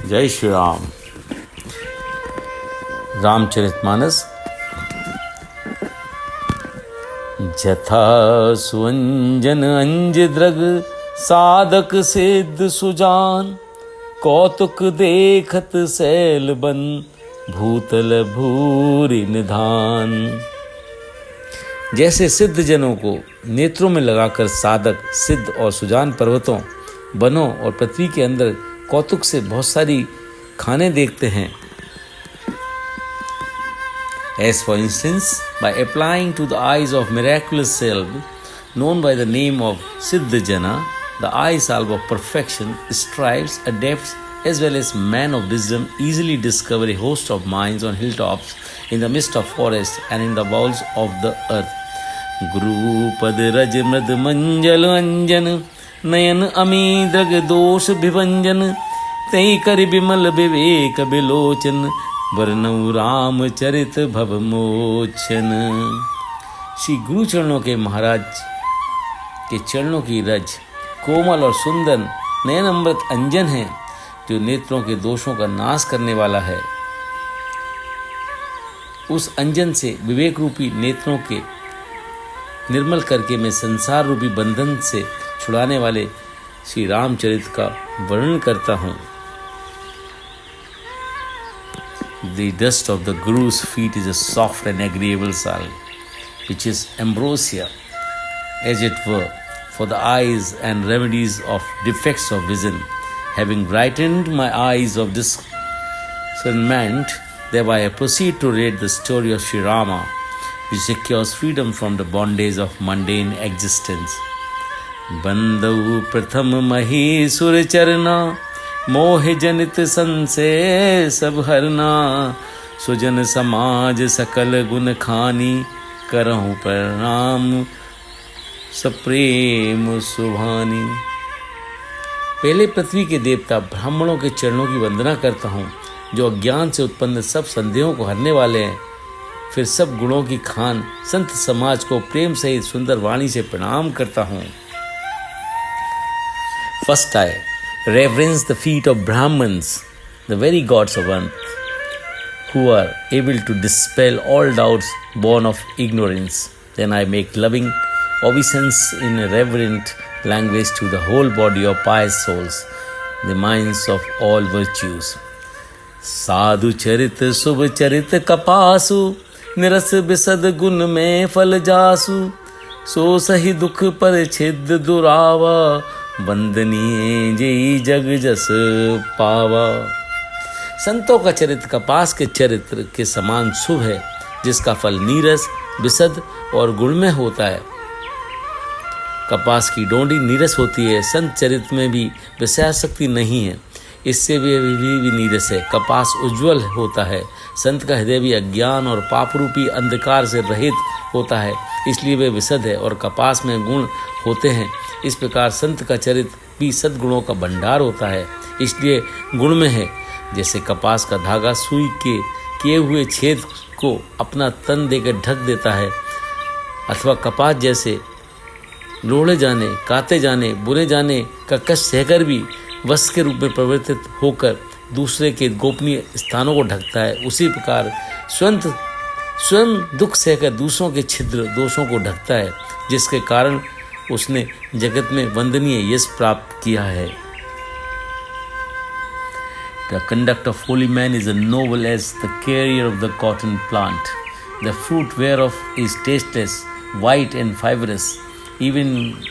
जय श्री राम। रामचरितमानस। जथा सुअंजन अंज द्रग साधक सिद्ध सुजान, कौतुक देखत सैल बन भूतल भूरि निधान। जैसे सिद्ध जनों को नेत्रों में लगाकर साधक सिद्ध और सुजान पर्वतों, वनों और पृथ्वी के अंदर कौतुक से बहुत सारी खाने देखते हैं। As for instance, by applying to the eyes of miraculous salve, known by the name of Siddha Jana, the eye salve of perfection, scribes, adepts, as well as men of wisdom easily discover a host of mines on hilltops, in the midst of forests, and in the bowels of the earth. Guru Pad Raj Mrad Manjal Anjan नयन अमी drug दोष विभंजन, तई कर बिमल विवेक बिलोचन, वर्णउ राम चरित भव मोचन। श्री गुरु चरणों के महाराज के चरणों की रज कोमल और सुंदर नयन अमृत अंजन है, जो नेत्रों के दोषों का नाश करने वाला है। उस अंजन से विवेक रूपी नेत्रों के निर्मल करके मैं संसार रूपी बंधन से छुड़ाने वाले श्री रामचरित का वर्णन करता हूँ। The dust of the Guru's feet is a soft and agreeable salve, which is ambrosia, as it were, for the eyes and remedies of defects of vision, having brightened my eyes of discernment. Thereby I proceed to relate the story of Sri Rama, which secures freedom from the bondage of mundane existence. बंदऊ प्रथम महीसुर चरना, मोह जनित संशय सब हरना, सुजन समाज सकल गुण खानी, करहूँ प्रणाम सप्रेम सुभानी। पहले पृथ्वी के देवता ब्राह्मणों के चरणों की वंदना करता हूँ, जो अज्ञान से उत्पन्न सब संदेहों को हरने वाले हैं। फिर सब गुणों की खान संत समाज को प्रेम सहित सुंदर वाणी से प्रणाम करता हूँ। First I reverence the feet of Brahmins, the very gods of earth, who are able to dispel all doubts born of ignorance. Then I make loving obeisance in a reverent language to the whole body of pious souls, the minds of all virtues. साधु चरित शुभ चरित कपासु, निरस बिसद गुण में फल जासु, सो सही दुख पर छिद दुरावा, वंदनीय जय जग जस पावा। संतों का चरित्र कपास के चरित्र के समान शुभ है, जिसका फल नीरस विशद और गुणमय होता है। कपास की डोंडी नीरस होती है, संत चरित्र में भी विषयासक्ति नहीं है, इससे भी नीरस है। कपास उज्ज्वल होता है, संत का हृदय भी अज्ञान और पापरूपी अंधकार से रहित होता है, इसलिए वे विशद है और कपास में गुण होते हैं। इस प्रकार संत का चरित्र भी सद्गुणों का भंडार होता है, इसलिए गुण में है। जैसे कपास का धागा सुई के किए हुए छेद को अपना तन देकर ढक देता है, अथवा कपास जैसे लोढ़े जाने, काते जाने, बुने जाने का कष्ट सहकर भी वस्त्र के रूप में परिवर्तित होकर दूसरे के गोपनीय स्थानों को ढकता है, उसी प्रकार स्वयं दुख सहकर दूसरों के छिद्र दोषों को ढकता है, जिसके कारण उसने जगत में वंदनीय यश प्राप्त किया है। The conduct of holy man is as noble as the carrier of the cotton plant. The fruit whereof is tasteless, white and fibrous, even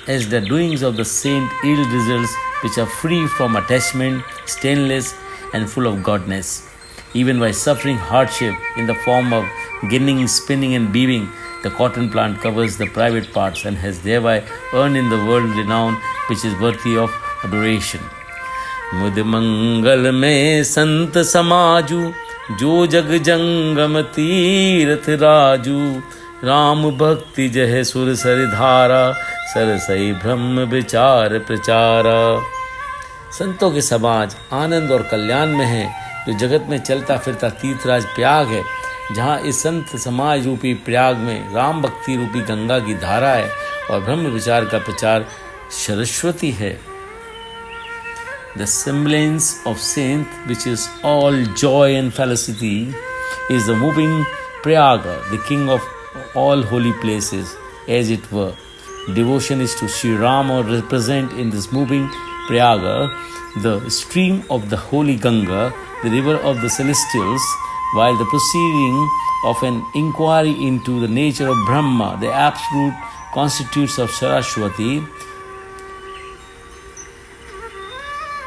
as the doings of the saint yield results which are free from attachment, stainless and full of godness. Even by suffering hardship in the form of ginning, spinning and weaving, the cotton plant covers the private parts and has thereby earned in the world renown which is worthy of adoration. मुद मंगल में संत समाजू, जो जग जंगम तीर्थ राजू, राम भक्ति जह सुर sir धारा, सरसई ब्रह्म विचार प्रचारा। संतों के समाज आनंद और कल्याण में है, जो जगत में चलता फिरता तीर्थराज प्रयाग है, जहाँ इस संत समाज रूपी प्रयाग में राम भक्ति रूपी गंगा की धारा है और ब्रह्म विचार का प्रचार सरस्वती है। The semblance of saint, which is all joy and felicity, is the moving Prayaga, the king of all holy places, as it were. Devotion is to Sri Rama represent in this moving Prayaga the stream of the holy Ganga, the river of the celestials, while the proceeding of an inquiry into the nature of Brahma, the absolute constitutes of Saraswati,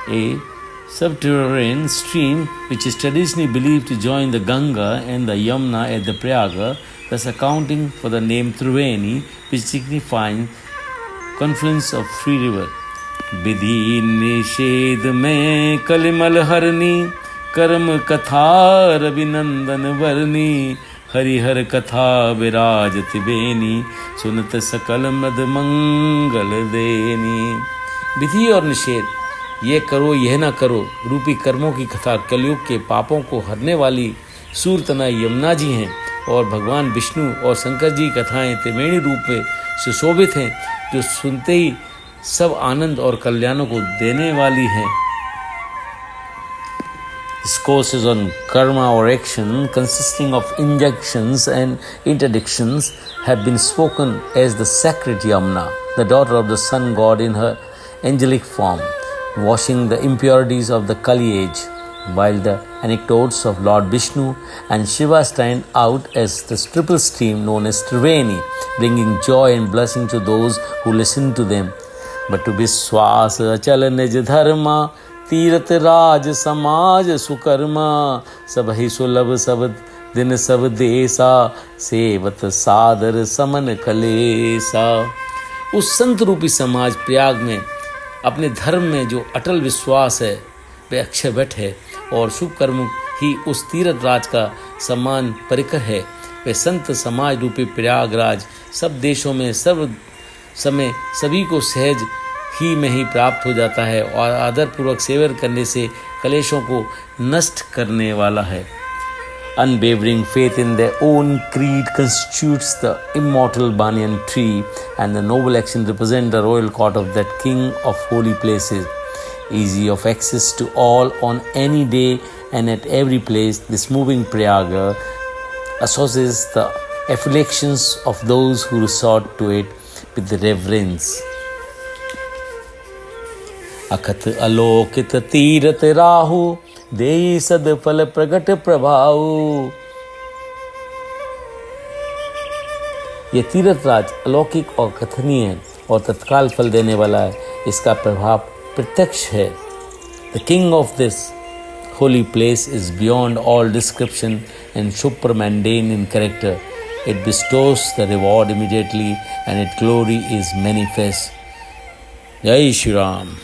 a subterranean stream which is traditionally believed to join the Ganga and the Yamuna at the Prayaga, thus accounting for the name Triveni, which signifies confluence of three rivers. विधि निषेध में कलिमल हरनी कर्म कथा रविनंदन वर्णी हरिहर कथा विराजत बेनी सुनत सकल मद मंगल देनी। विधि और निषेध, ये करो यह ना करो रूपी कर्मों की कथा कलयुग के पापों को हरने वाली सूरतना यमुना जी हैं, और भगवान विष्णु और शंकर जी कथाएं त्रिवेणी रूप में सुशोभित हैं, जो सुनते ही सब आनंद और कल्याणों को देने वाली हैं। Discourses on karma or action consisting of injunctions and interdictions have been spoken as the sacred Yamuna, the daughter of the sun god in her angelic form, washing the impurities of the Kali age, while the anecdotes of Lord Vishnu and Shiva stand out as the triple stream known as Triveni, bringing joy and blessing to those who listen to them. But to Vishwas achal nij dharma Tirath राज समाज सुकर्मा सब ही सुलभ सब दिन सब देसा सेवत सादर समन कलेसा। उस संत रूपी समाज प्रयाग में अपने धर्म में जो अटल विश्वास है वे अक्षय वट है, और शुभ कर्म ही उस तीर्थ राज का सम्मान परिकर है। वे संत समाज रूपी प्रयागराज सब देशों में सर्व समय सभी को सहज ही में ही प्राप्त हो जाता है, और आदरपूर्वक सेवन करने से कलेशों को नष्ट करने वाला है। Unwavering faith in their own creed constitutes the immortal banyan tree, and the noble action represents the royal court of that king of holy places. Easy of access to all on any day and at every place, this moving Prayaga associates the afflictions of those who resort to it with reverence. अखत अलोकित Tirath Rahu देई सद फल प्रगट प्रभाव। ये तीर्थ राज अलौकिक और कथनीय और तत्काल फल देने वाला है, इसका प्रभाव प्रत्यक्ष है। The king of this holy place is beyond all description and supramundane in character. It bestows the reward immediately and its glory is manifest. Jai Shri Ram.